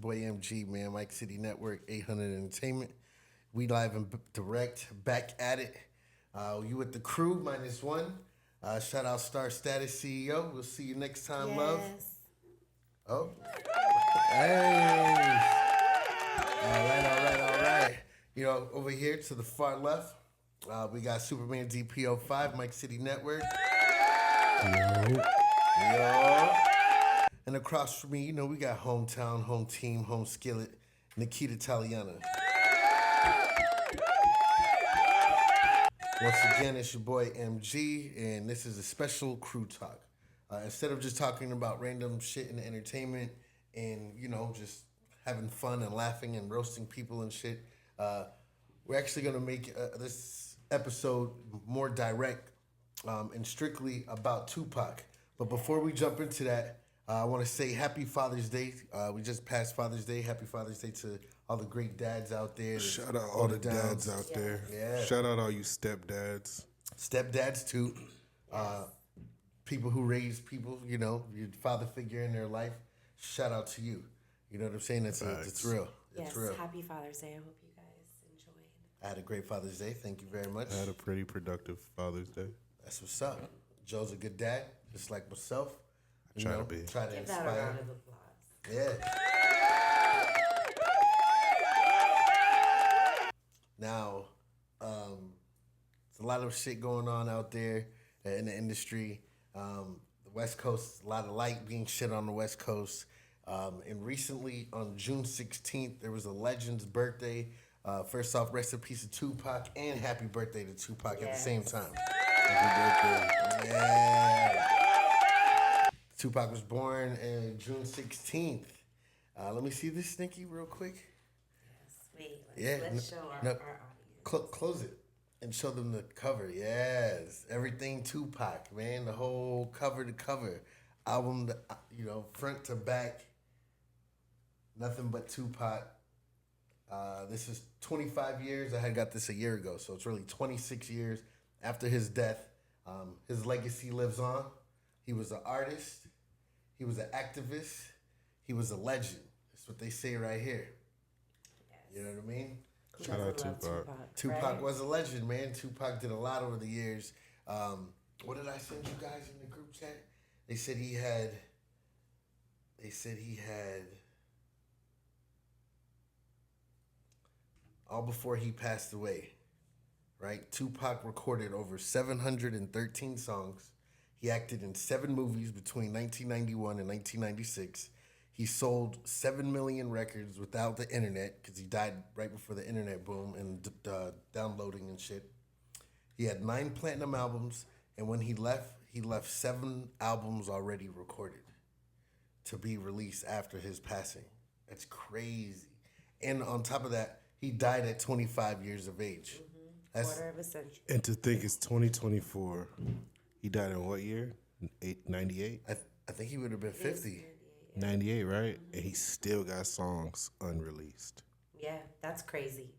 boy MG, man. Mike City Network, 800 Entertainment. We live and direct, back at it. You with the crew, -1. Shout out Star Status CEO. We'll see you next time, love. Oh. Hey. All right. You know, over here to the far left, we got Superman DPO5, Mike City Network. Yo. And across from me, you know, we got Hometown, Home Team, Home Skillet, Nikita Taliana. Once again, it's your boy MG, and this is a special crew talk. Instead of just talking about random shit in entertainment and, you know, just having fun and laughing and roasting people and shit, we're actually going to make this episode more direct and strictly about Tupac. But before we jump into that, I want to say Happy Father's Day. We just passed Father's Day. Happy Father's Day to all the great dads out there. Shout out all the dads out there. Yeah. Shout out all you stepdads. Stepdads too. People who raise people, you know, your father figure in their life. Shout out to you. You know what I'm saying? It's real. It's real. Happy Father's Day. I hope you guys enjoyed. I had a great Father's Day. Thank you very much. I had a pretty productive Father's Day. That's what's up. Joe's a good dad, just like myself. Try to be. Try to Give inspire. that a round of applause. Yeah. Now, there's a lot of shit going on out there in the industry. The West Coast, a lot of light being shit on the West Coast. And recently, on June 16th, there was a legend's birthday. First off, rest in peace to Tupac, and happy birthday to Tupac at the same time. Happy birthday. Yeah. Tupac was born on June 16th. Let me see this sneaky real quick. Yes, wait. Let's show our audience. Close it and show them the cover. Yes. Everything Tupac, man. The whole cover to cover. Album, you know, front to back. Nothing but Tupac. This is 25 years. I had got this a year ago, so it's really 26 years after his death. His legacy lives on. He was an artist. He was an activist. He was a legend. That's what they say right here. Yes. You know what I mean? Shout out Tupac. Tupac right? was a legend, man. Tupac did a lot over the years. What did I send you guys in the group chat? They said he had. All before he passed away, right? Tupac recorded over 713 songs. He acted in 7 movies between 1991 and 1996. He sold 7 million records without the internet because he died right before the internet boom and downloading and shit. He had 9 platinum albums, and when he left 7 albums already recorded to be released after his passing. That's crazy. And on top of that, he died at 25 years of age. That's Quarter of a century. And to think it's 2024. He died in what year? 98? I think he would have been 50. 98, right? And he still got songs unreleased. Yeah, that's crazy.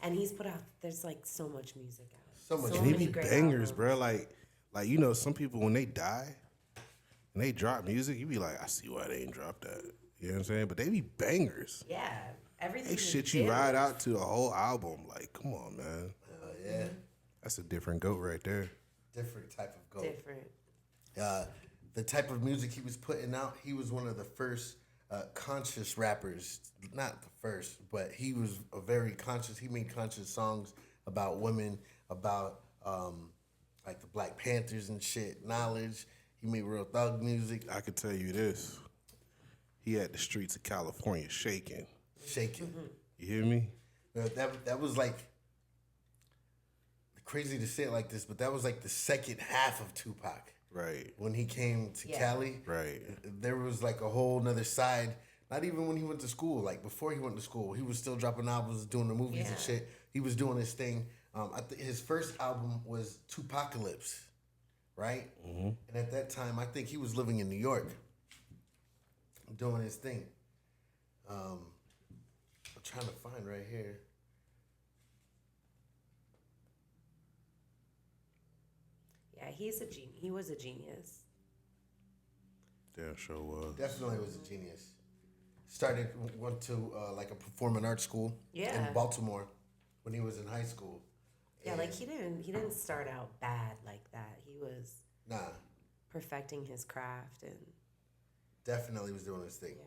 And he's put out, there's like so much music out. So much. And he many be great bangers, albums. bro. Like you know, some people when they die, and they drop music, you be like, I see why they ain't dropped that. You know what I'm saying? But they be bangers. Yeah, everything. They shit you ride out to a whole album. Like, come on, man. Yeah. That's a different goat right there. Different type of goal. Different. The type of music he was putting out, he was one of the first conscious rappers. Not the first, but he was a very conscious. He made conscious songs about women, about like the Black Panthers and shit, knowledge. He made real thug music. I could tell you this. He had the streets of California shaking. Shaking. You hear me? That was like, crazy to say it like this, but that was like the second half of Tupac. Right. When he came to Cali, Right. there was like a whole nother side. Not even when he went to school. Like before he went to school, he was still dropping albums, doing the movies and shit. He was doing his thing. I think his first album was Tupacalypse, right? Mm-hmm. And at that time, I think he was living in New York, doing his thing. I'm trying to find right here. Yeah, he was a genius. Damn sure was. Definitely was a genius. went to like a performing arts school Yeah. in Baltimore when he was in high school. Yeah, like he didn't start out bad like that. He was Nah, perfecting his craft and definitely was doing his thing. yeah.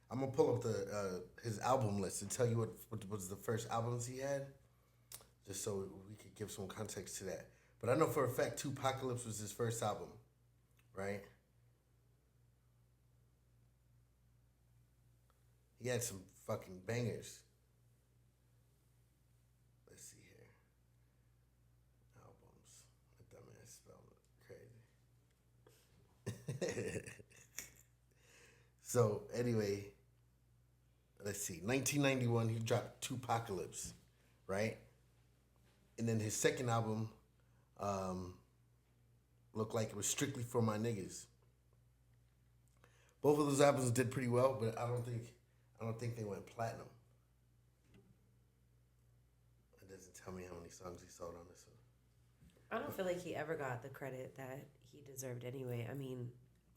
I'm gonna pull up the his album list and tell you what was the first albums he had, just so we could give some context to that. But I know for a fact Tupacalypse was his first album, right? He had some fucking bangers. Let's see here. Albums. My dumbass spelled it crazy. So anyway, let's see. 1991, he dropped Tupacalypse, right? And then his second album looked like it was strictly for my niggas. Both of those albums did pretty well, but I don't think they went platinum. It doesn't tell me how many songs he sold on this one. I don't feel like he ever got the credit that he deserved anyway. I mean,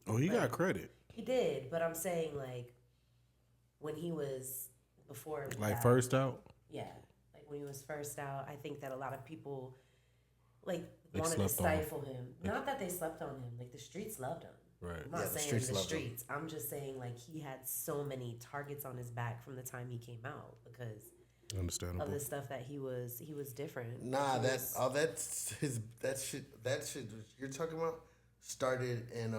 Oh, he got credit. he did, but I'm saying like when he was before Like that, first out? yeah, like when he was first out, I think that a lot of people like They wanted to slept on him. stifle him. Not that they slept on him, like the streets loved him. Right. I'm not Yeah, the saying streets the loved him. streets. I'm just saying like he had so many targets on his back from the time he came out because of Understandable. the stuff that he was different. Nah, He that's was- all. That's his. That shit you're talking about started in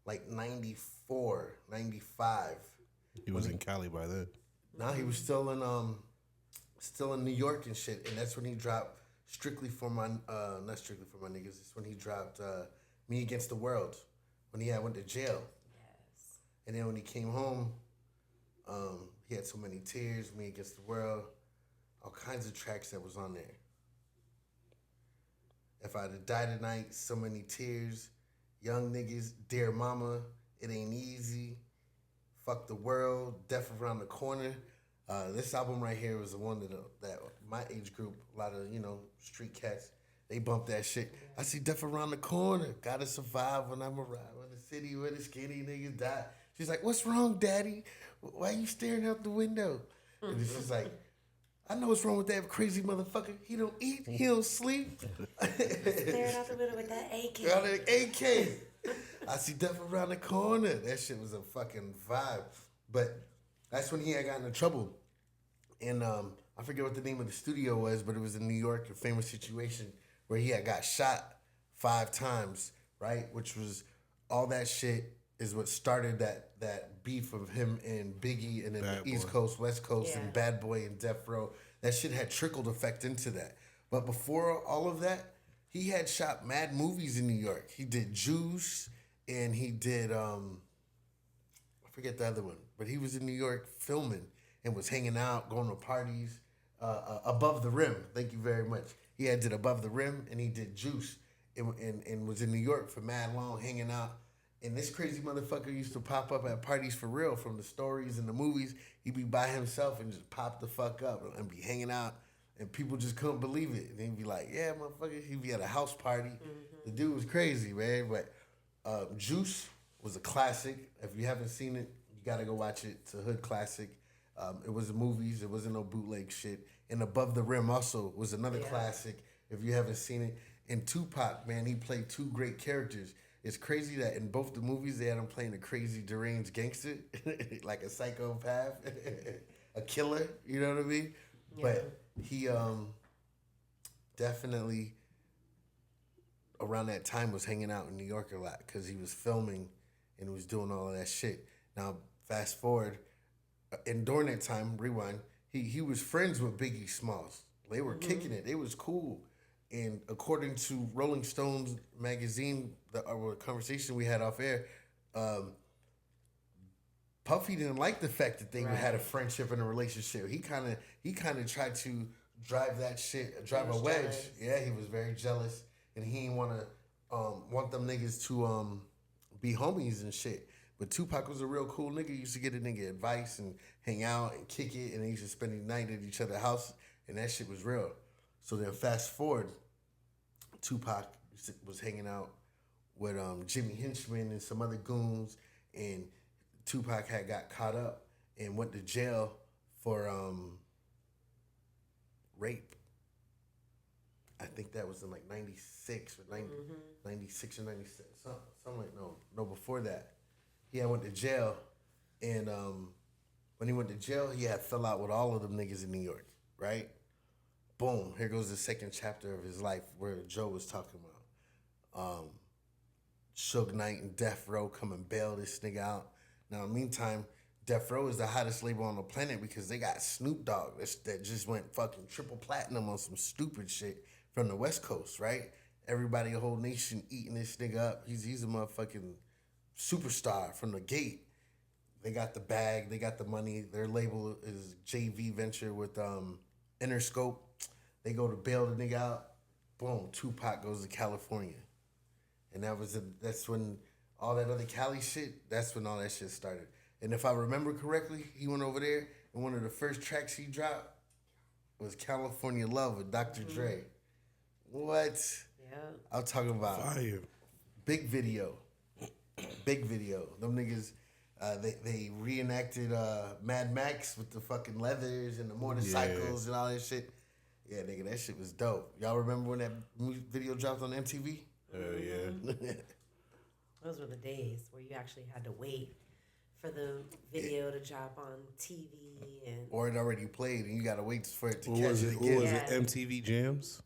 like 94, 95. He was in Cali by then. Nah, he was still in New York and shit, and that's when he dropped Strictly for My not Strictly for My Niggas. It's when he dropped Me Against the World when he went to jail, yes. and then when he came home, he had So Many Tears, Me Against the World, all kinds of tracks that was on there. If I'd have died tonight, So Many Tears, Young Niggas, Dear Mama, It Ain't Easy, Fuck the World, Death Around the Corner. This album right here was the one that my age group, a lot of, street cats, they bump that shit. I see death around the corner. Gotta survive when I'm around in the city where the skinny niggas die. She's like, what's wrong, daddy? Why you staring out the window? And she's like, I know what's wrong with that crazy motherfucker. He don't eat, he don't sleep. Staring out the window with that AK. Got an AK. I see death around the corner. That shit was a fucking vibe. But that's when he had gotten in trouble. And I forget what the name of the studio was, but it was in New York, a famous situation where he had got shot 5 times, right? Which was all that shit is what started that beef of him and Biggie and then Bad the East Boy. Coast, West Coast, Yeah. and Bad Boy and Death Row. That shit had trickled effect into that. But before all of that, he had shot mad movies in New York. He did Juice and he did I forget the other one, but he was in New York filming and was hanging out, going to parties. Above the Rim, thank you very much. He had did Above the Rim and he did Juice and was in New York for mad long, hanging out. And this crazy motherfucker used to pop up at parties for real from the stories and the movies. He'd be by himself and just pop the fuck up and be hanging out. And people just couldn't believe it. And he'd be like, yeah, motherfucker. He'd be at a house party. The dude was crazy, man. But Juice was a classic. If you haven't seen it, you got to go watch it. It's a hood classic. It was the movies. It wasn't no bootleg shit. And Above the Rim also was another classic. If you haven't seen it. And Tupac, man, he played 2 great characters. It's crazy that in both the movies they had him playing a crazy deranged gangster, like a psychopath, a killer. You know what I mean? Yeah. But he definitely around that time was hanging out in New York a lot because he was filming and was doing all of that shit. Now fast forward, and during that time, rewind, he was friends with Biggie Smalls. They were kicking it. They was cool. And according to Rolling Stones magazine, the conversation we had off air, Puffy didn't like the fact that they had a friendship and a relationship. He kind of tried to drive that shit, drive a wedge. Jealous. Yeah, he was very jealous, and he didn't want them niggas to be homies and shit. But Tupac was a real cool nigga. He used to get a nigga advice and hang out and kick it, and they used to spend the night at each other's house, and that shit was real. So then fast forward, Tupac was hanging out with Jimmy Henchman and some other goons, and Tupac had got caught up and went to jail for rape. I think that was in like 96 or 96 or 97. Something like, no, before that. He had went to jail, and when he went to jail, he had fell out with all of them niggas in New York, right? Boom, here goes the second chapter of his life where Joe was talking about. Suge Knight and Death Row come and bail this nigga out. Now, in the meantime, Death Row is the hottest label on the planet because they got Snoop Dogg that just went fucking triple platinum on some stupid shit from the West Coast, right? Everybody, the whole nation eating this nigga up. He's a motherfucking superstar from the gate. They got the bag, they got the money. Their label is JV Venture with Interscope. They go to bail the nigga out. Boom, Tupac goes to California. And that's when all that other Cali shit, that's when all that shit started. And if I remember correctly, he went over there and one of the first tracks he dropped was California Love with Dr. Dre. What? Yeah. I'm talking about Fire. big video. Big video. Them niggas, they reenacted Mad Max with the fucking leathers and the motorcycles and all that shit. Yeah, nigga, that shit was dope. Y'all remember when that video dropped on MTV? Hell yeah. Those were the days where you actually had to wait for the video to drop on TV and Or it already played and you gotta wait for it to What catch was it it? again. What was Yeah. it? MTV Jams?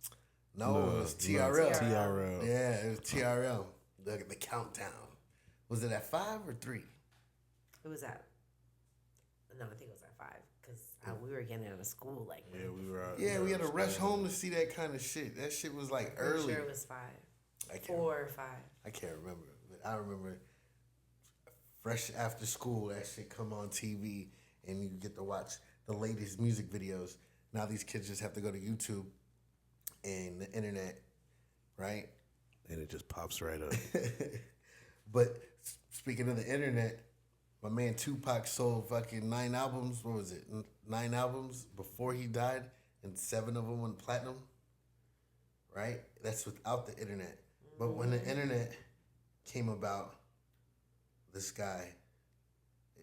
No, it was TRL. TRL. Yeah, it was TRL. The countdown. Was it at 5 or 3? it was at. No, I think it was at 5 because we were getting out of school like. Yeah, we were out. Yeah, we had to rush home to see that kind of shit. That shit was like I'm early. sure it was 5, I can't 4 or 5. I can't remember, but I remember fresh after school that shit come on TV and you get to watch the latest music videos. Now these kids just have to go to YouTube and the internet, right? And it just pops right up. But speaking of the internet, my man Tupac sold fucking 9 albums. What was it? 9 albums before he died, and 7 of them went platinum. Right? That's without the internet. But when the internet came about, this guy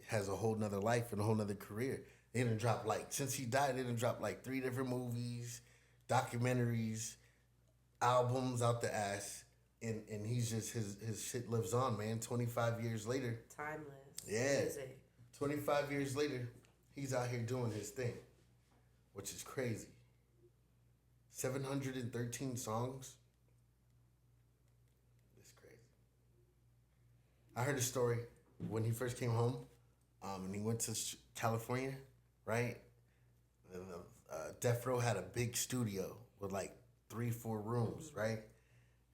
has a whole nother life and a whole nother career. They done dropped since he died, they done dropped 3 different movies, documentaries, albums out the ass. And he's just, his shit lives on, man. 25 years later. Timeless. Yeah. Music. 25 years later, he's out here doing his thing, which is crazy. 713 songs. It's crazy. I heard a story when he first came home, and he went to California, right? Death Row had a big studio with 3-4 rooms, right?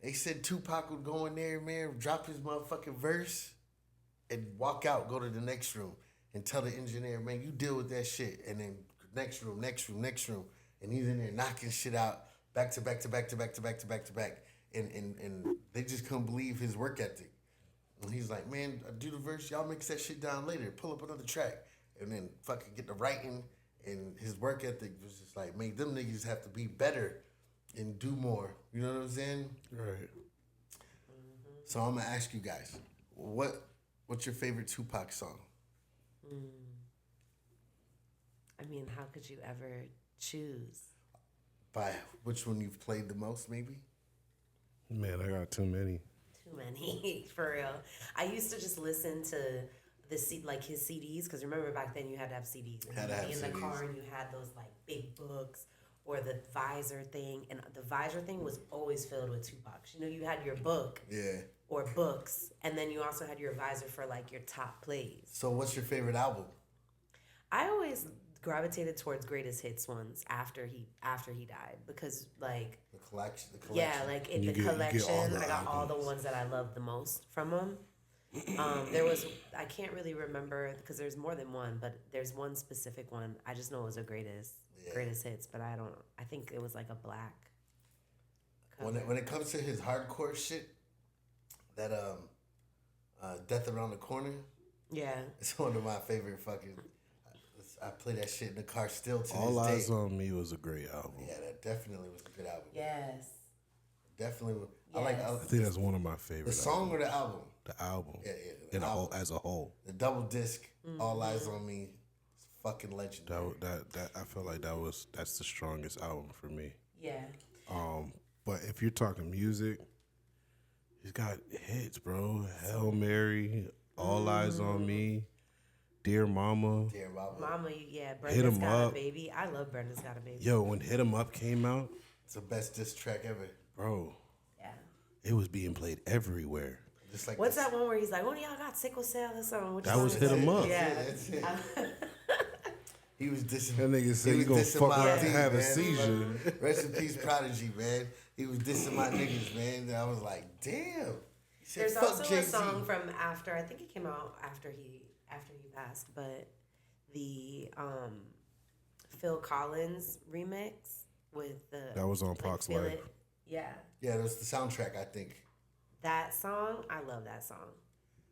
They said Tupac would go in there, man, drop his motherfucking verse, and walk out, go to the next room, and tell the engineer, man, you deal with that shit. And then next room. And he's in there knocking shit out, back to back. And they just couldn't believe his work ethic. And he's like, man, I do the verse, y'all mix that shit down later, pull up another track. And then fucking get the writing. And his work ethic was just made them niggas have to be better and do more. You know what I'm saying? Right. So I'm gonna ask you guys, what's your favorite Tupac song? I mean, how could you ever choose? By which one you've played the most, maybe? Man, I got too many. Too many, for real. I used to just listen to his CDs, because remember back then you had to have CDs. And Had to have in the CDs. car and you had those big books or the visor thing. And the visor thing was always filled with Tupacs. You know, you had your book Yeah. or books, and then you also had your visor for your top plays. So what's your favorite album? I always gravitated towards greatest hits ones after he died, because The collection. yeah, You the get collection, all the I got all the albums. ones that I loved the most from him. There was, I can't really remember because there's more than one, but there's one specific one. I just know it was a greatest hits, but I think it was a black cover. When it comes to his hardcore shit, that Death Around the Corner, Yeah. it's one of my favorite fucking. I play that shit in the car still to All this Eyes day. on Me was a great album. Yeah, that definitely was a good album. Yes. Definitely. I think that's one of my favorite. The song or the album? The album. Yeah. As a whole. The double disc, All Eyes on Me, it's fucking legendary. That I feel like that's the strongest album for me. Yeah. But if you're talking music, he's got hits, bro. Hail Mary, All Eyes on Me, Dear Mama. Dear Mama. Mama, yeah. Hit Brenda's 'Em Got Up. a Baby. I love Brenda's Got a Baby. Yo, when Hit 'Em Up came out, It's the best diss track ever. bro, Yeah. it was being played everywhere. Just like What's this. that one where he's like, "Oh, y'all got sickle cell or something?" Which That song was is Hit 'Em that? Up. Yeah. That's it. He was dissing. That nigga said he you was gonna dissing fuck my around and team, have a man. seizure. Rest in peace, Prodigy, man. He was dissing my niggas, man. And I was like, damn. He said, There's fuck also Jay-Z. a song from after. I think it came out after he passed, but the Phil Collins remix with the That was on Pac's Feel Life. It. Yeah, Yeah, that was the soundtrack, I think. that song. I love that song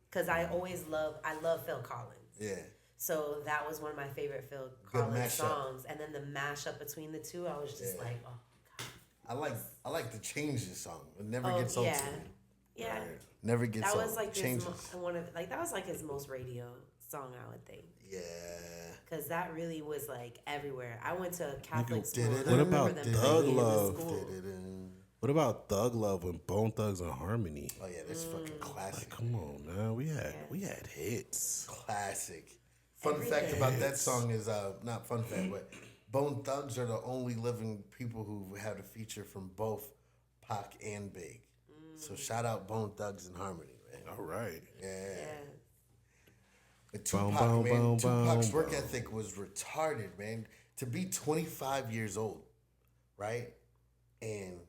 because I love Phil Collins. Yeah. So that was one of my favorite Phil Good Collins mashup. songs, and then the mashup between the two, I was just Yeah. like, oh I like to change the song. It never Oh, gets old yeah. to me. yeah. Never gets That old. was like Changes. that was like his most radio song, I would think. Yeah. Cause that really was like everywhere. I went to a Catholic school. did it. and I What remember about them Thug playing in the Love? school. What about Thug Love when Bone Thugs and Harmony? Oh yeah, this fucking classic. Come on, man. We had hits. Classic. Fun fact about that song is not fun fact, but Bone Thugs are the only living people who had a feature from both Pac and Big. So shout out Bone Thugs and Harmony, man. All right. Yeah. Yeah. But Tupac, Boom, man, boom, Tupac's boom, work boom. ethic was retarded, man. To be 25 years old, right? And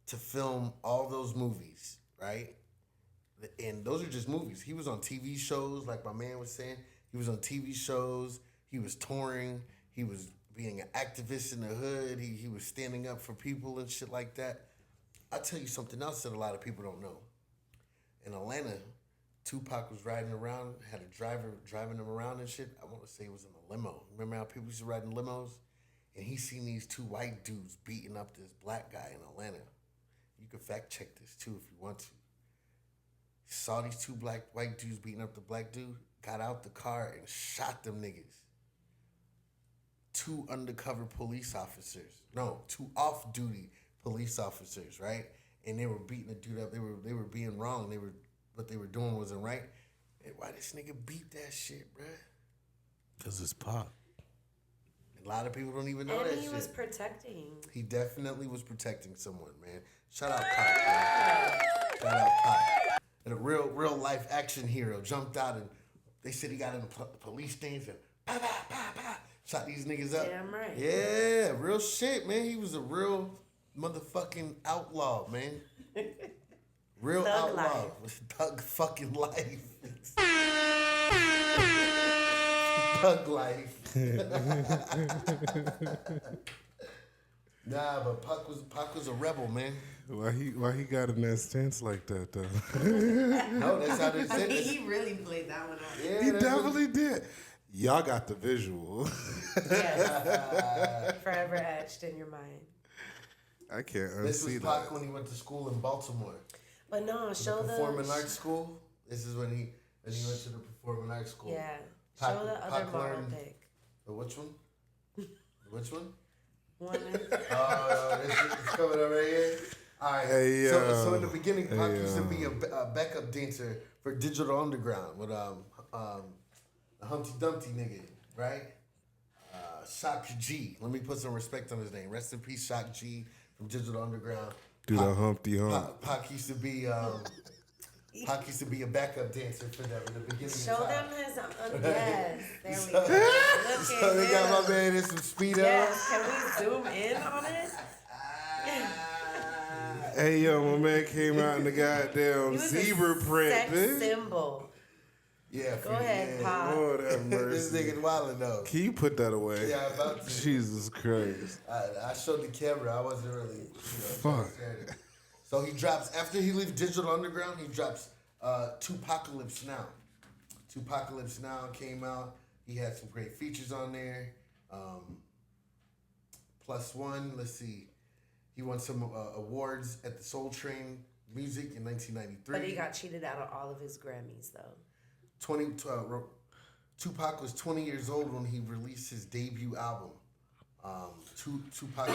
to film all those movies, right? And those are just movies. He was on TV shows, like my man was saying. He was on TV shows. He was touring. He was being an activist in the hood. He was standing up for people and shit like that. I'll tell you something else that a lot of people don't know. In Atlanta, Tupac was riding around, had a driver driving him around and shit. I want to say it was in a limo. Remember how people used to ride in limos? And he seen these two white dudes beating up this black guy in Atlanta. You can fact check this too if you want to. He saw these two white dudes beating up the black dude, got out the car and shot them niggas. 2 undercover police officers. No, 2 off-duty police officers, right? And they were beating the dude up. They were being wrong. What they were doing wasn't right. And why this nigga beat that shit, bruh? Because it's Pac. A lot of people don't even know that And he shit. was protecting. He definitely was protecting someone, man. Shout out Pac, man. Shout out Pac. And a real life action hero jumped out and they said he got in the police stands and pa pa pa pa shot these niggas up. Damn right. Yeah, real shit, man. He was a real motherfucking outlaw, man. Real Thug outlaw. life. Thug fucking life. Thug life. Nah, but Pac was a rebel, man. Why he got in that stance like that though? No, that's how they said it. He really played that one out. Yeah, He that's what- definitely did. Y'all got the visual. Yes. Forever etched in your mind. I can't This was unsee Pac that. when he went to school in Baltimore. But no, show the Performing arts school. This is when he went to the performing arts school. Yeah. Pac- Show the other Pac model learned- pic. Which one? Which one? One. Oh, this is coming up right here. All right. Hey, so in the beginning, Pac hey, used to be a backup dancer for Digital Underground with a Humpty Dumpty nigga, right? Shock G. Let me put some respect on his name. Rest in peace, Shock G from Digital Underground. Do the Humpty Hump. Pac used to be Pac used to be a backup dancer for them in the beginning. Show of time. them his. Yes. There we So- go. Look So they got my man in some speed Yes. Can we zoom in on it? Hey yo, my man came out in the He goddamn was zebra a print, sex bitch. symbol. Yeah, Go ahead, yeah. Pac. Lord have This mercy. nigga wildin' though. Can you put that away? Yeah, I'm about to. Jesus Christ. I showed the camera. I wasn't really. Fuck. So he drops after he leaves Digital Underground. He drops Tupacalypse Now. Tupacalypse Now came out. He had some great features on there. +1. Let's see. He won some awards at the Soul Train music in 1993. But he got cheated out of all of his Grammys, though. Tupac was 20 years old when he released his debut album. Tupac,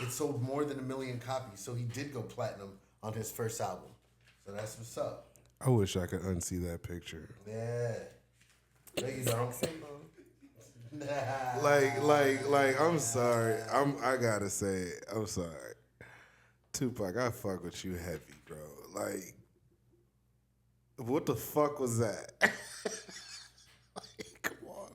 it sold more than 1 million copies, so he did go platinum on his first album. So that's what's up. I wish I could unsee that picture. Yeah. There you go. Like, I'm sorry. I gotta say, I'm sorry. Tupac, I fuck with you heavy, bro. Like, what the fuck was that? Like, come on.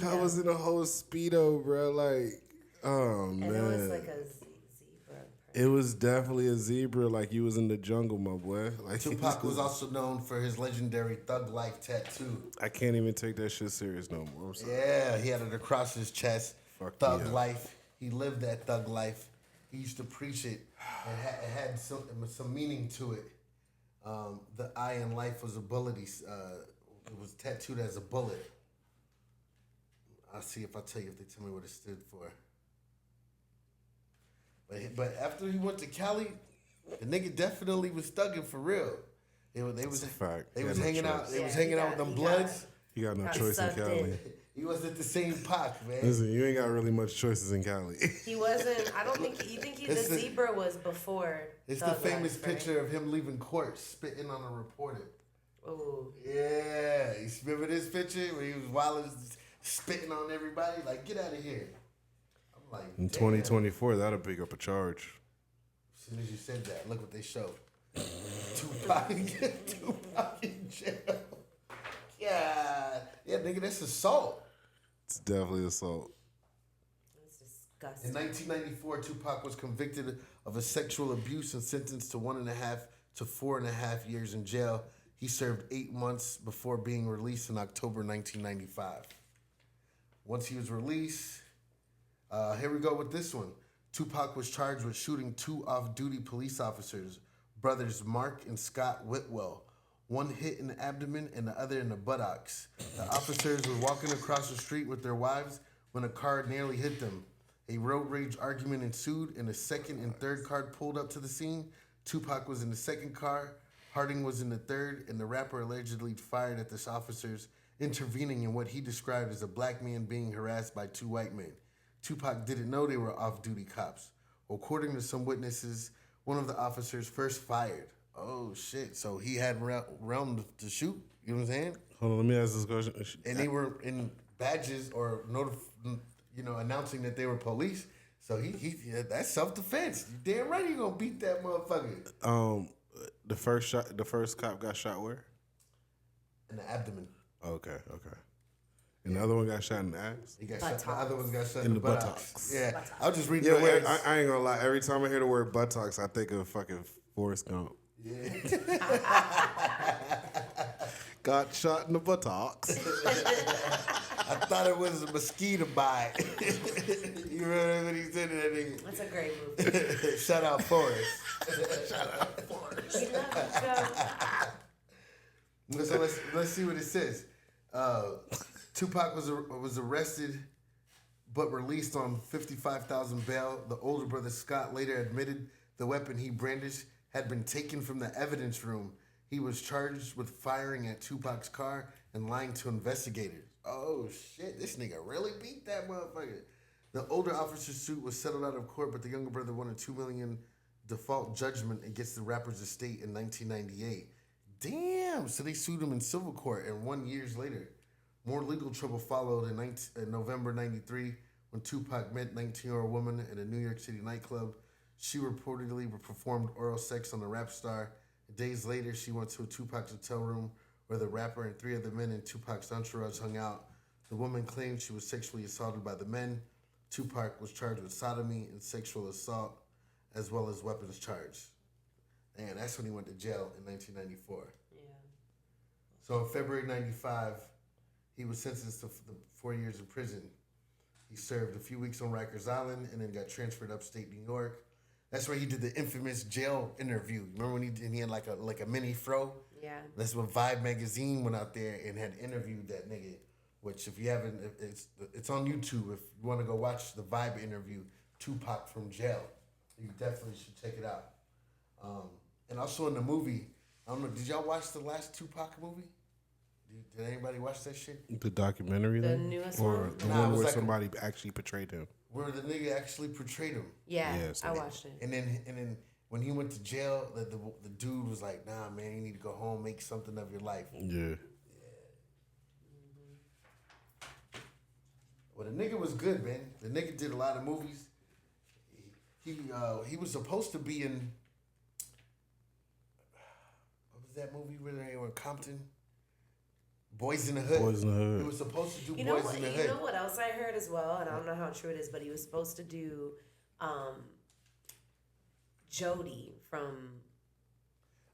I was in a whole Speedo, bro. Like, oh, man. And it was like a zebra. It was definitely a zebra, like you was in the jungle, my boy. Like Tupac was also known for his legendary Thug Life tattoo. I can't even take that shit serious no more. I'm sorry. Yeah, he had it across his chest. Fuck Thug yeah. Life. He lived that Thug Life. He used to preach it. It had some meaning to it. The I in life was a bullet. It was tattooed as a bullet. I'll see if I tell you if they tell me what it stood for. But after he went to Cali, the nigga definitely was thugging for real. They was a fact. They He was had no hanging out. choice. They was Yeah, hanging out with them Bloods. You got no Got choice in sucked Cali. in. He wasn't the same Pac, man. Listen, you ain't got really much choices in Cali. He wasn't. I don't think. The zebra was before. It's Thug the famous Life, right? picture of him leaving court, spitting on a reporter. Ooh. Yeah, you remember this picture where he was wild, spitting on everybody? Like, get out of here. I'm like, In damn. 2024, that'll pick up a charge. As soon as you said that, look what they showed. Tupac in jail. Yeah, nigga, that's assault. It's definitely assault. It's disgusting. In 1994, Tupac was convicted of a sexual abuse and sentenced to 1.5 to 4.5 years in jail. He served 8 months before being released in October 1995. Once he was released, here we go with this one. Tupac was charged with shooting 2 off-duty police officers, brothers Mark and Scott Whitwell. One hit in the abdomen and the other in the buttocks. The officers were walking across the street with their wives when a car nearly hit them. A road rage argument ensued, and a second and third car pulled up to the scene. Tupac was in the second car, Harding was in the third, and the rapper allegedly fired at the officers, intervening in what he described as a black man being harassed by 2 white men. Tupac didn't know they were off-duty cops. According to some witnesses, one of the officers first fired. Oh, shit. So he had realm to shoot? You know what I'm saying? Hold on, let me ask this question. And they were in badges or announcing that they were police. So he that's self-defense. You damn right he gonna beat that motherfucker. The first cop got shot where? In the abdomen. Okay. And the other one got shot in the ass? He got shot. The other one got shot In in the the buttocks. Yeah. Buttocks. I was just reading Yeah, the words. I ain't gonna lie. Every time I hear the word buttocks, I think of fucking Forrest Gump. Yeah. Got shot in the buttocks. I thought it was a mosquito bite. You remember when he said that nigga? That's a great movie. Shout out Forrest. So let's see what it says. Tupac was arrested but released on $55,000 bail. The older brother Scott later admitted the weapon he brandished had been taken from the evidence room. He was charged with firing at Tupac's car and lying to investigators. Oh shit, this nigga really beat that motherfucker. The older officer's suit was settled out of court, but the younger brother won a $2 million default judgment against the rapper's estate in 1998. Damn, so they sued him in civil court, and 1 year later, more legal trouble followed in November 93 when Tupac met a 19-year-old woman at a New York City nightclub. She reportedly performed oral sex on the rap star. Days later, she went to a Tupac's hotel room where the rapper and 3 other men in Tupac's entourage hung out. The woman claimed she was sexually assaulted by the men. Tupac was charged with sodomy and sexual assault, as well as weapons charge. And that's when he went to jail in 1994. Yeah. So in February 95, he was sentenced to 4 years in prison. He served a few weeks on Rikers Island and then got transferred upstate New York. That's where he did the infamous jail interview. Remember when he had like a mini fro? Yeah. That's when Vibe magazine went out there and had interviewed that nigga. Which if you haven't, it's on YouTube. If you want to go watch the Vibe interview, Tupac from jail, you definitely should check it out. And also in the movie, I don't know, did y'all watch the last Tupac movie? Did anybody watch that shit? The documentary, The then? newest Or one? the Nah, it one was where like somebody actually portrayed him. Where the nigga actually portrayed him. Yeah, Yes. I watched it. And then when he went to jail, the dude was like, "Nah, man, you need to go home, make something of your life." Yeah. Well, the nigga was good, man. The nigga did a lot of movies. He was supposed to be in, what was that movie where they were in Compton? Boys in the Hood. Boys in the Hood. He was supposed to do You know Boys what? in the You Hood. know what else I heard as well, and I don't know how true it is, but he was supposed to do Jody from.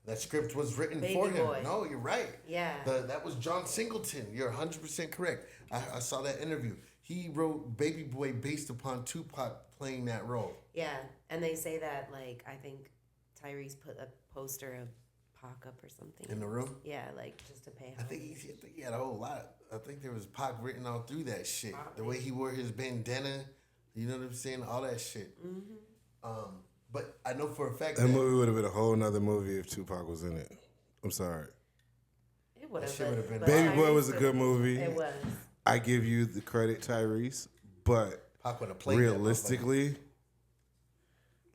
That script was written Baby for him. Boy. No, you're right. Yeah. That was John Singleton. You're 100% correct. I saw that interview. He wrote Baby Boy based upon Tupac playing that role. Yeah, and they say that like I think Tyrese put a poster of Pac up or something In the room? Yeah, like just to pay. I think he had a whole lot. I think there was Pac written all through that shit. The way he wore his bandana, you know what I'm saying? All that shit. Mm-hmm. But I know for a fact That movie would have been a whole nother movie if Tupac was in it. I'm sorry. It would That shit would've been- Baby Boy was a good movie. It was. I give you the credit, Tyrese, but Pac would have played realistically,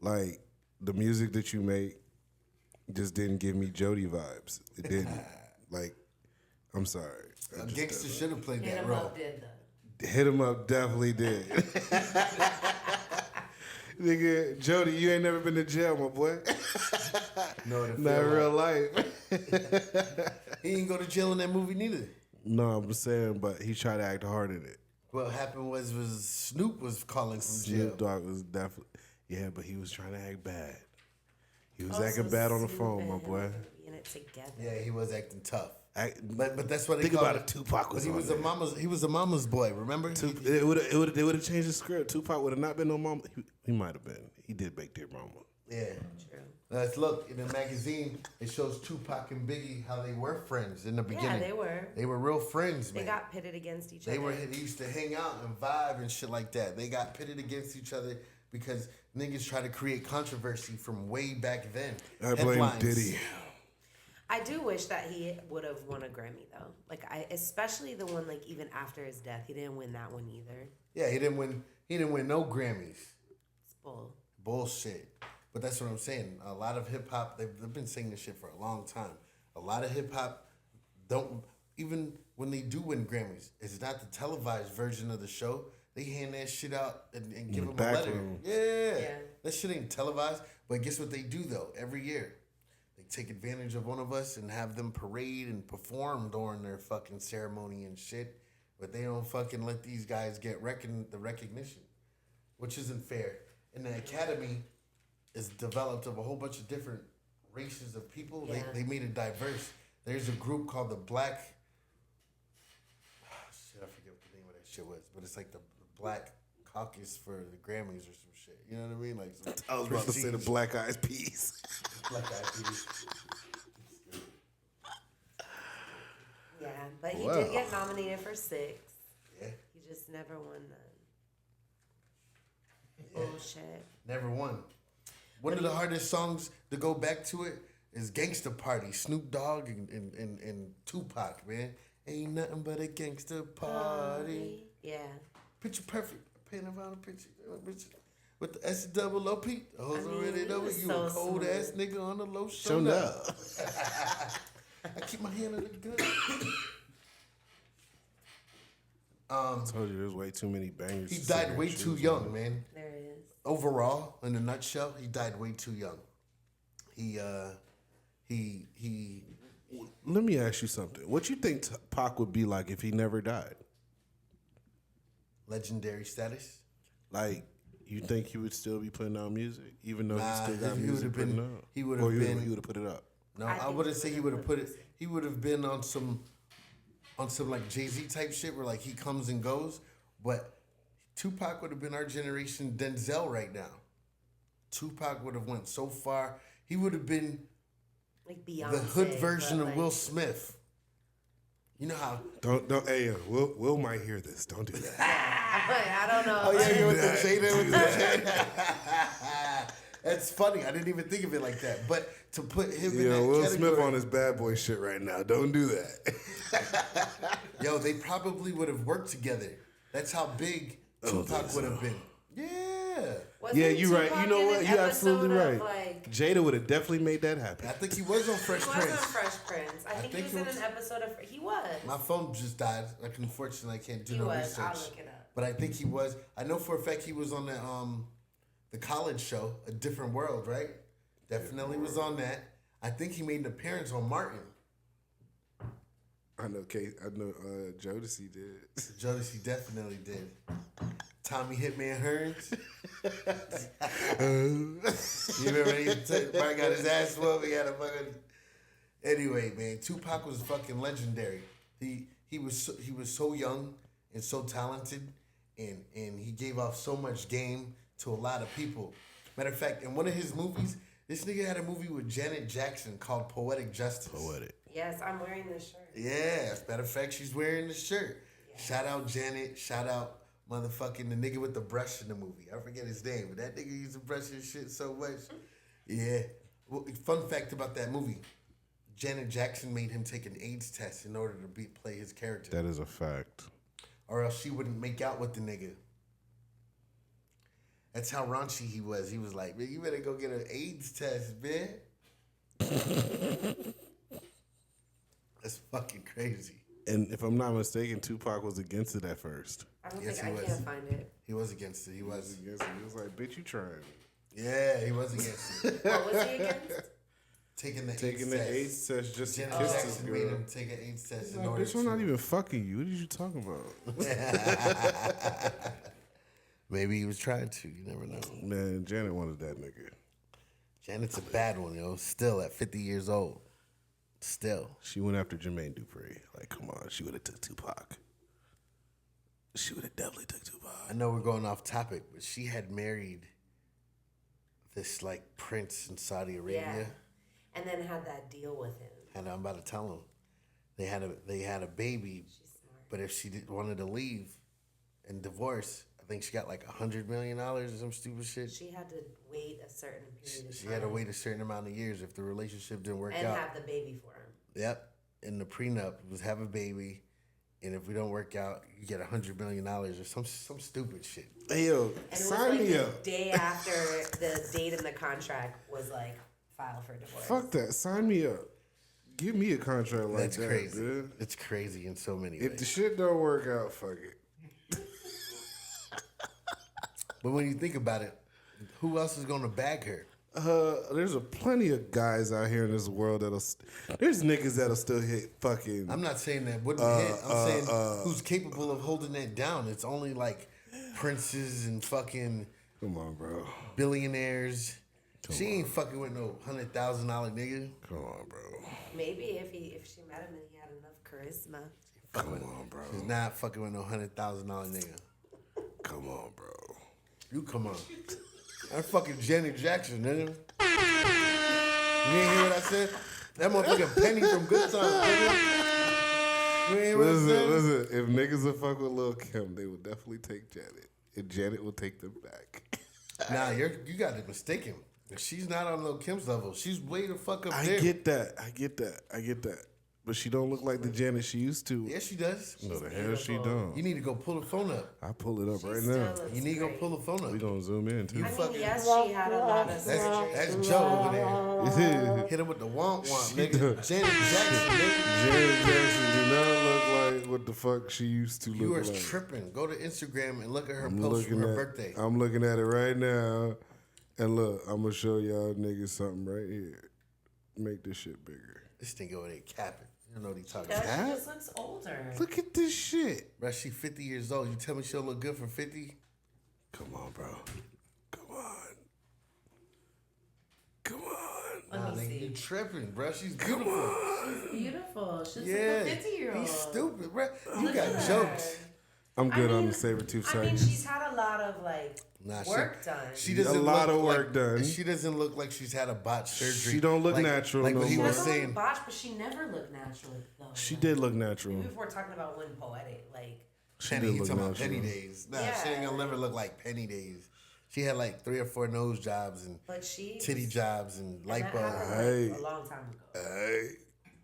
like the music that you make just didn't give me Jody vibes. It didn't. Like, I'm sorry. A gangster should have played Hit that 'em role. up did though. Hit him up definitely did. Nigga, Jody, you ain't never been to jail, my boy. No, in Not real life. He didn't go to jail in that movie neither. No, I'm saying, but he tried to act hard in it. What happened was Snoop was calling from jail. Snoop Dogg was definitely, yeah, but he was trying to act bad. He was Also, acting bad on the Snoop phone, and my him boy. were in it together. Yeah, he was acting tough. But But that's what they think called about it. it. Tupac was But he on was there. he was a mama's boy. Remember? They would have changed the script. Tupac would have not been no mama. He might have been. He did bake their mama. Yeah. True. Let's look in the magazine. It shows Tupac and Biggie how they were friends in the beginning. Yeah, they were. They were real friends, man. They got pitted against each They other. They used to hang out and vibe and shit like that. They got pitted against each other because niggas try to create controversy from way back then. I blame Headlines. Diddy. I do wish that he would have won a Grammy though. Like especially the one like even after his death, he didn't win that one either. Yeah, he didn't win. He didn't win no Grammys. It's bull. Bullshit. But that's what I'm saying. A lot of hip hop, they've been saying this shit for a long time. A lot of hip hop don't, even when they do win Grammys, it's not the televised version of the show. They hand that shit out and give them a back letter. room. Yeah. That shit ain't televised. But guess what they do though? Every year, they take advantage of one of us and have them parade and perform during their fucking ceremony and shit. But they don't fucking let these guys get the recognition, which isn't fair. And the Academy is developed of a whole bunch of different races of people. Yeah. They made it diverse. There's a group called the Black. Shit, I forget what the name of that shit was, but it's like the Black Caucus for the Grammys or some shit. You know what I mean? Like some I was about to say the prestige. Black Eyed Peas. Black Eyed Peas. Yeah, but he Wow. did get nominated for 6. Yeah, He just never won none. Bullshit. never won. One of the hardest songs to go back to it is Gangster Party, Snoop Dogg and Tupac, man. Ain't nothing but a gangster party. Yeah. Picture perfect. Paint around a picture. With the SOOP. The hoes already he know was you so a cold smooth. ass nigga on the low Show shoulder. up. I keep my hand on the gun. I told you there's way too many bangers. He to died sit way and too choose young, from. man. There it is. Overall, in a nutshell, he died way too young. He Let me ask you something. What you think Pac would be like if he never died? legendary status. Like, you think he would still be putting out music, even though Nah, he still got he music would've been- putting out? he would've Or been- he would have put it up. No, I I think wouldn't he say he would've would have put put it. He would have been on some like Jay-Z type shit where like he comes and goes. But Tupac would have been our generation Denzel right now. Tupac would have went so far. He would have been Like Beyonce. the hood version but, of like, Will Smith. You know how? Don't. Hey, Will might hear this. Don't do that. I don't know. Oh yeah, you with the shade with the shade. That's funny. I didn't even think of it like that. But to put him in Yo, that Will category, Smith on his bad boy shit right now. Don't do that. yo, they probably would have worked together. That's how big Tupac would have been. Yeah. Wasn't Yeah, you right. Tupac You know in what? an You're absolutely episode right. of, like, Jada would have definitely made that happen. I think he was on Fresh he was on Prince. Fresh Prince. I think he was in an episode of. He was. My phone just died. Like, unfortunately, I can't do He no was. research. I'll look it up. But I think he was. I know for a fact he was on the college show, A Different World, right? Definitely was on that. I think he made an appearance on Martin. I know Jodeci did. Jodeci definitely did. Tommy Hitman Hearns. You remember he probably got his ass whooped. He had a fucking. Anyway, man, Tupac was fucking legendary. He was so young and so talented, and he gave off so much game to a lot of people. Matter of fact, in one of his movies, this nigga had a movie with Janet Jackson called Poetic Justice. Poetic. Yes, I'm wearing this shirt. Yeah, as a matter of fact, she's wearing the shirt. Yeah. Shout out Janet. Shout out motherfucking the nigga with the brush in the movie. I forget his name, but that nigga used to brush his shit so much. Yeah. Well, fun fact about that movie. Janet Jackson made him take an AIDS test in order to play his character. That is a fact. Or else she wouldn't make out with the nigga. That's how raunchy he was. He was like, man, you better go get an AIDS test, man. That's fucking crazy. And if I'm not mistaken, Tupac was against it at first. I don't Yes, think he I was. can't find it. He was against it. He was. Against it. He was like, bitch, you trying. Yeah, he was against it. What was he against? Taking the AIDS test just to Janet kiss this Jackson made girl. him take an AIDS test He's in like, order bitch, I'm to... not even fucking you. What are you talking about? Maybe he was trying to. You never know. Man, Janet wanted that nigga. Janet's a bad one, yo. Still at 50 years old. Still. She went after Jermaine Dupri. Like, come on. She would have took Tupac. She would have definitely took Tupac. I know we're going off topic, but she had married this, like, prince in Saudi Arabia. Yeah. And then had that deal with him. And I'm about to tell him. They had a baby, She's smart. but if she wanted to leave and divorce, I think she got like $100 million or some stupid shit. She had to wait a certain period of time. She had to wait a certain amount of years if the relationship didn't work and out. have the baby for him. Yep. And the prenup was have a baby, and if we don't work out, you get $100 million or some stupid shit. Hey, yo, And it was sign like me the up. day after the date in the contract was like filed for divorce. Fuck that. Sign me up. Give me a contract like That's that, crazy. dude. It's crazy in so many If the ways. shit don't work out, fuck it. But when you think about it, who else is going to bag her? There's plenty of guys out here in this world there's niggas that'll still hit fucking. I'm not saying that wouldn't hit. I'm saying who's capable of holding that down. It's only like princes and fucking Come on, bro. billionaires. She ain't fucking with no $100,000 nigga. Come on, bro. Maybe if she met him and he had enough charisma. Come on, bro. She's not fucking with no $100,000 nigga. Come on, bro. You come on. I'm fucking Janet Jackson, nigga. You ain't hear what I said? That motherfucking Penny from Good Times, nigga. You ain't hear what I said? Listen. If niggas will fuck with Lil' Kim, they will definitely take Janet. And Janet will take them back. Nah, you got it mistaken. She's not on Lil' Kim's level. She's way the fuck up I there. get that. But she don't look like the Janet she used to. Yeah, she does. No, the hell she don't. You need to go pull the phone up. I pull it up right Still now. looks You need to go great. pull the phone up. We gonna zoom in too. You I mean, fucking- yes, she had a lot of surgery. That's Joe over there. Hit him with the womp womp, nigga. Janet Jackson, nigga. Janet Jackson do not look like what the fuck she used to You look are like. tripping. Go to Instagram and look at her I'm post from looking her at. birthday. I'm looking at it right now, and look, I'm gonna show y'all niggas something right here. Make this shit bigger. This thing over there capping. You don't know what he talking She about. just looks older. Look at this shit. Bro, she 50 years old. You tell me she'll look good for 50? Come on, bro. Come on. Come on. Let me Nigga, you see. tripping, bro. She's beautiful. She's beautiful. She's Yeah. like a 50-year-old. He's stupid, bro. You Look got at jokes. her. I'm good I on mean- the saber-tooth I mean, tigers. she's had a lot of Nah, work done. She doesn't A lot look of work like, done. She doesn't look like she's had a botched surgery. She don't look like, natural Like no what he more. was doesn't saying. look botched, but she never looked natural though. She did look natural. Even if we're talking about when poetic, like She Penny, did he look talking about natural. Penny Days. Nah, she ain't gonna never look like Penny Days. She had like 3 or 4 nose jobs and But she titty jobs and that lipo. happened, Hey. like, a long time ago. Hey,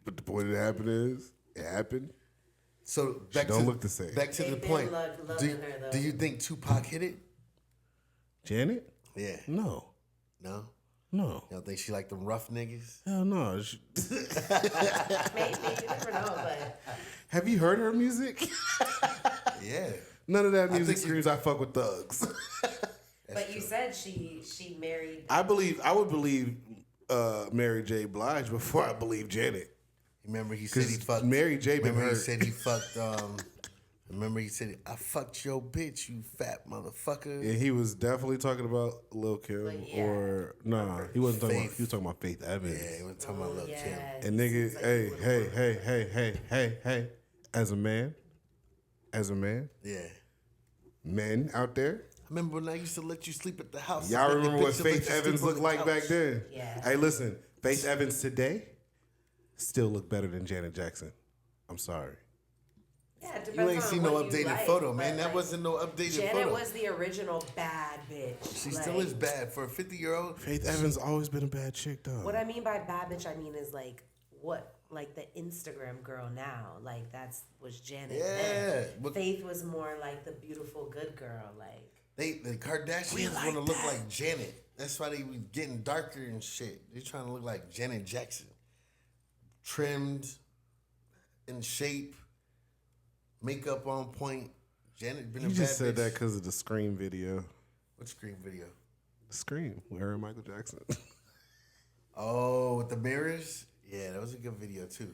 but the point of it happened is it happened. So She back don't to look the same. back to They've the been point. loving her, though. Do you think Tupac hit it? Janet? Yeah. No. No. No. You don't think she like them rough niggas? Hell no. Maybe, you never know, but Have you heard her music? Yeah. None of that I music think screams I fuck with thugs. but you said she married. I would believe Mary J. Blige before I believe Janet. Remember he said he 'Cause fucked Mary J. been Remember he hurt. said he fucked remember he said I fucked your bitch, you fat motherfucker. And he was definitely talking about Lil Kim Like, yeah. or nah, he wasn't talking about. Faith. He was talking about Faith Evans. Yeah, he was talking about Lil Kim. Yes. And nigga, It's like hey, you would've hey, worked. as a man, Yeah. men out there, I remember when I used to let you sleep at the house. y'all I bet the remember what bitch would let Faith you sleep Evans on looked the like couch. back then? Yeah. Hey, listen, Faith Evans today still look better than Janet Jackson. I'm sorry. Yeah, it You depends ain't on seen no what you updated like, photo, man. but, That like, wasn't no updated Janet photo. was the original bad bitch. She Like, still is bad for a 50-year-old. Faith Evans always been a bad chick though. What I mean by bad bitch, I mean is like like the Instagram girl now. Like was Janet. Yeah, then. but- Faith was more like the beautiful good girl. Like The Kardashians want to look like Janet. That's why they be getting darker and shit. They trying to look like Janet Jackson, trimmed, in shape, makeup on point. Janet been You a bad just said bitch. that because of the Scream video. What Scream video? Scream, with her and Michael Jackson. Oh, with the mirrors. Yeah, that was a good video too.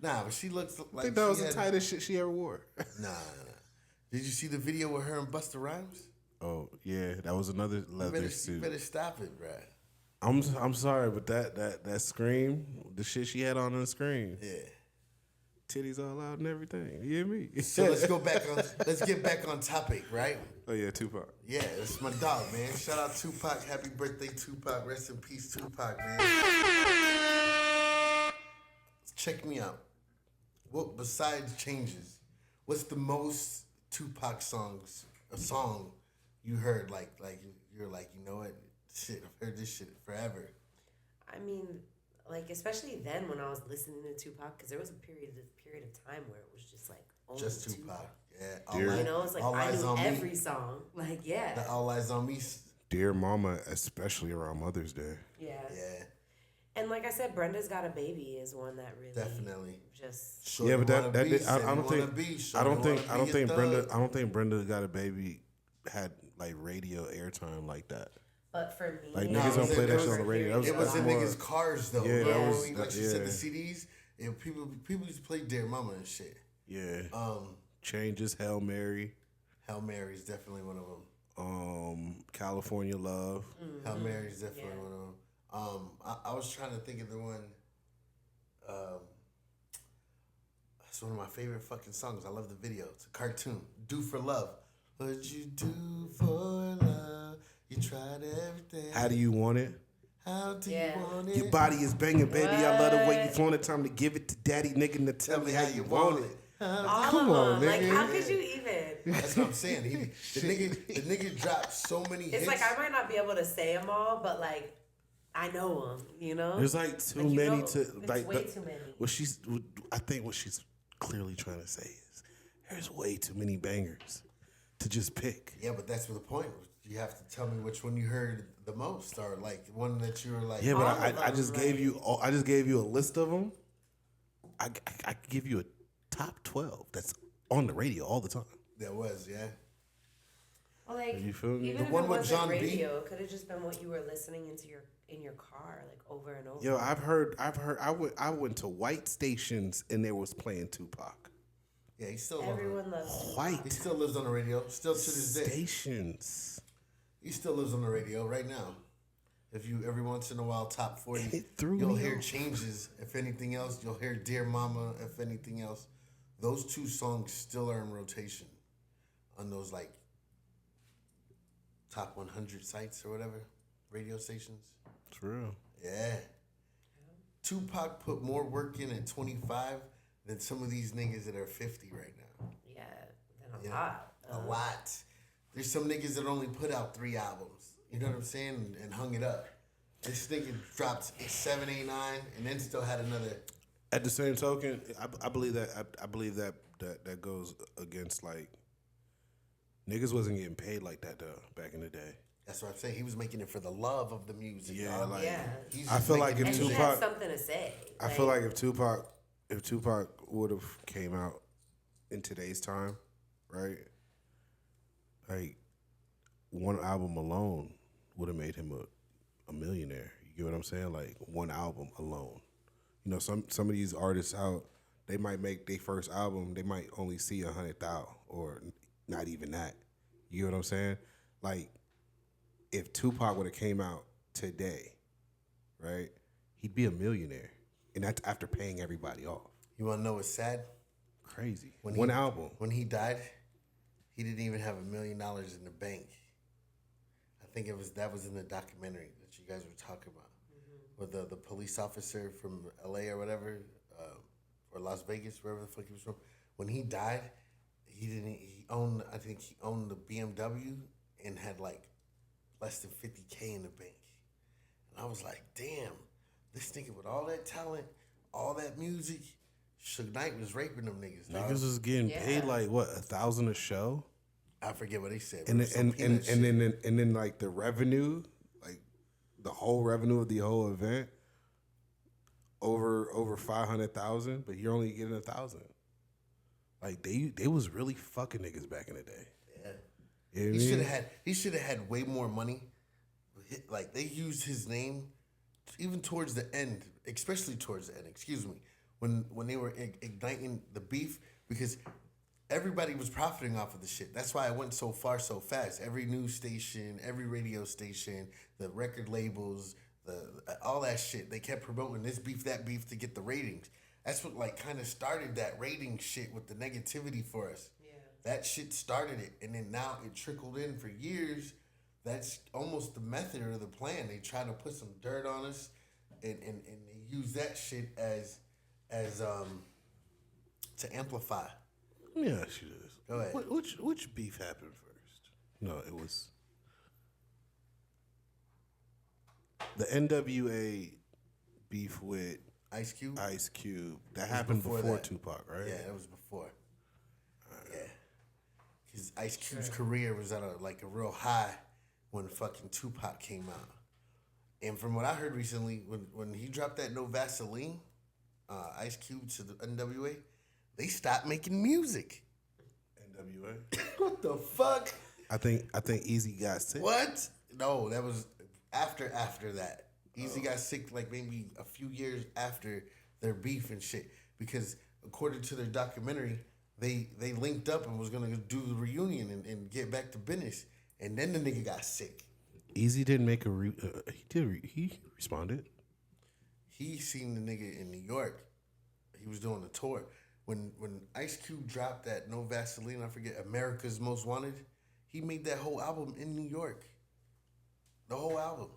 Nah, but she looks I like think that she was the had- tightest shit she ever wore. Nah. Did you see the video with her and Busta Rhymes? Oh yeah, that was another leather You suit. better stop it, bruh. I'm sorry, but that Scream, the shit she had on the Scream, Yeah. titties all out and everything. You hear me? So let's get back on topic, right? Oh yeah, Tupac. Yeah, it's my dog, man. Shout out Tupac. Happy birthday, Tupac. Rest in peace, Tupac, man. Check me out. What besides Changes, what's the most Tupac song you heard like you're like, you know what? Shit, I've heard this shit forever. I mean, like especially then when I was listening to Tupac, because there was a period of time where it was just like only Just Tupac. Yeah. Dear- You know, it's like All I Eyes knew on Me. every song. Like yeah, The All Eyes on Me. Dear Mama, especially around Mother's Day. yeah. Yeah, And like I said, Brenda's Got a Baby is one that really definitely. just Shorty Yeah, but wanna that be, did, said I he don't wanna think be, I shorty don't think wanna I don't be a think Brenda thug. I don't think Brenda Got a Baby had like radio airtime like that. But for me, Like, Nah, niggas it don't was play in- that it shit was- on the radio. That was It was in more- niggas' cars though. Yeah, You that know, was- when, like that- she said, yeah. the CDs. And people used to play Dear Mama and shit. Yeah. Um, Changes, Hail Mary, Hail Mary is definitely one of them. California Love. Hail Mary is definitely Yeah. one of them. I was trying to think of the one. It's one of my favorite fucking songs. I love the video. It's a cartoon. Do for Love. What'd you do for love? You tried everything. How do you want it? How do Yeah. you want it? Your body is banging, baby. I love the way you flaunt it. Time to give it to daddy, nigga, and to tell me how you want it. all Come of on, them. Like, nigga. how could you even? That's what I'm saying. The nigga dropped so many hits. It's like I might not be able to say them all, but like I know them. You know, There's like too Like, you many know, to it's like. way too many. I think what she's clearly trying to say is there's way too many bangers to just pick. Yeah, but that's the point. You have to tell me which one you heard the most, or like one that you were like. Yeah, but All of I them, just right? gave you. I just gave you a list of them. I could give you a top 12 that's on the radio all the time. That was, yeah. Well, like You feel me? even The if one it with wasn't John B? radio, it could have just been what you were listening in your car, like over and over. Yo, I've heard. I went to white stations and they was playing Tupac. Yeah, he still Everyone loves. he White still lives on the radio. Still to this day. stations. He still lives on the radio right now. If you every once in a while top 40, It threw you'll me hear off. Changes. If anything else, you'll hear Dear Mama. If anything else, those two songs still are in rotation on those like top 100 sites or whatever, radio stations. It's real. Yeah. Tupac put more work in at 25 than some of these niggas that are 50 right now. Yeah, then a Yeah. lot. A lot. There's some niggas that only put out 3 albums. You know what I'm saying? And hung it up. This nigga dropped 7, 8, 9, and then still had another. At the same token, I believe that that goes against like niggas wasn't getting paid like that though back in the day. That's what I'm saying. He was making it for the love of the music. Yeah, dog. like Yeah. He's I feel like making if And he Tupac, has something to say. I feel like if Tupac would have came out in today's time, right? Like one album alone would have made him a millionaire. You get what I'm saying? Like one album alone. You know, some of these artists out, they might make their first album, they might only see 100,000 or not even that. You get what I'm saying? Like if Tupac would have came out today, right? He'd be a millionaire, and that's after paying everybody off. You want to know what's sad? Crazy. When One album. When he died, he didn't even have $1 million in the bank. I think that was in the documentary that you guys were talking about, with the police officer from LA or whatever, or Las Vegas, wherever the fuck he was from. When he died, he owned the BMW and had like less than 50K in the bank. And I was like, damn, this nigga with all that talent, all that music, Suge Knight was raping them niggas. Dog. Niggas was getting paid like what, $1,000 a show, I forget what they said. and but it was some peanut shit. and then like the revenue, like the whole revenue of the whole event, over 500,000, but you're only getting 1,000. Like they was really fucking niggas back in the day. Yeah. You know what I mean? He should have had way more money. Like they used his name even towards the end, especially towards the end. Excuse me, when they were igniting the beef, because everybody was profiting off of the shit. That's why it went so far so fast. Every news station, every radio station, the record labels, all that shit. They kept promoting this beef, that beef to get the ratings. That's what like kind of started that rating shit with the negativity for us. Yeah. That shit started it, and then now it trickled in for years. That's almost the method or the plan. They try to put some dirt on us, and they use that shit as to amplify. Let me ask you this. Go ahead. Which beef happened first? No, it was the NWA beef with Ice Cube. That happened before that. Tupac, right? Yeah, that was before. Yeah, because Ice Cube's career was at a real high when fucking Tupac came out. And from what I heard recently, when he dropped that No Vaseline, Ice Cube to the NWA, they stopped making music. NWA. What the fuck? I think Easy got sick. What? No, that was after that. Easy got sick like maybe a few years after their beef and shit. Because according to their documentary, they linked up and was gonna do the reunion and get back to business. And then the nigga got sick. Easy didn't make he responded. He seen the nigga in New York. He was doing a tour. When Ice Cube dropped that No Vaseline, I forget, America's Most Wanted, he made that whole album in New York. The whole album.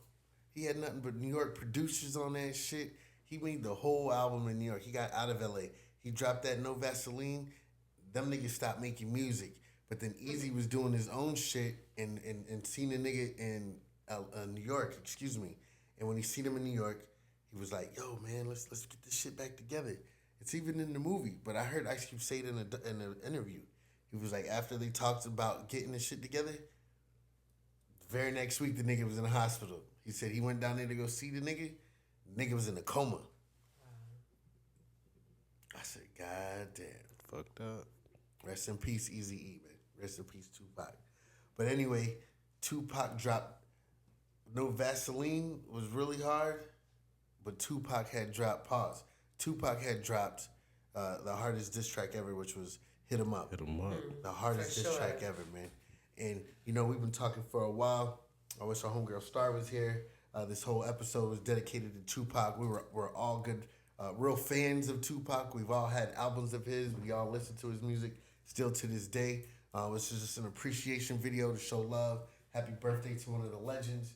He had nothing but New York producers on that shit. He made the whole album in New York. He got out of LA. He dropped that No Vaseline. Them niggas stopped making music. But then Easy was doing his own shit and seen the nigga in New York, excuse me. And when he seen him in New York, he was like, yo, man, let's get this shit back together. It's even in the movie. But I heard Ice Cube say it in an interview. He was like, after they talked about getting this shit together, the very next week, the nigga was in the hospital. He said he went down there to go see the nigga. The nigga was in a coma. I said, God damn. Fucked up. Rest in peace, Eazy-E, man. Rest in peace, Tupac. But anyway, Tupac dropped No Vaseline was really hard, but Tupac had dropped Tupac had dropped the hardest diss track ever, which was Hit 'Em Up. Hit 'em up. The hardest diss track ever, man. And, you know, we've been talking for a while. I wish our homegirl Star was here. This whole episode was dedicated to Tupac. We're all good, real fans of Tupac. We've all had albums of his. We all listen to his music still to this day. This is just an appreciation video to show love. Happy birthday to one of the legends.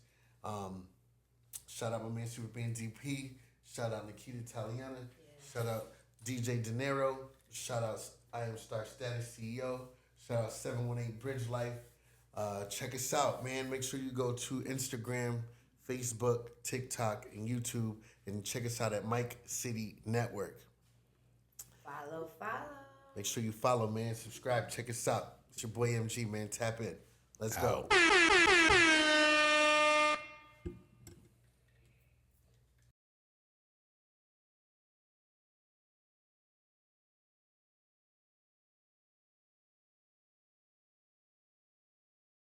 Shout out my man Superband DP. Shout out Nikita Taliana. Yeah. Shout out DJ De Niro. Shout out I Am Star Status CEO. Shout out 718 Bridge Life. Check us out, man. Make sure you go to Instagram, Facebook, TikTok, and YouTube, and check us out at Mike City Network. Follow. Make sure you follow, man. Subscribe. Check us out. It's your boy MG, man. Tap in. Let's go. Out.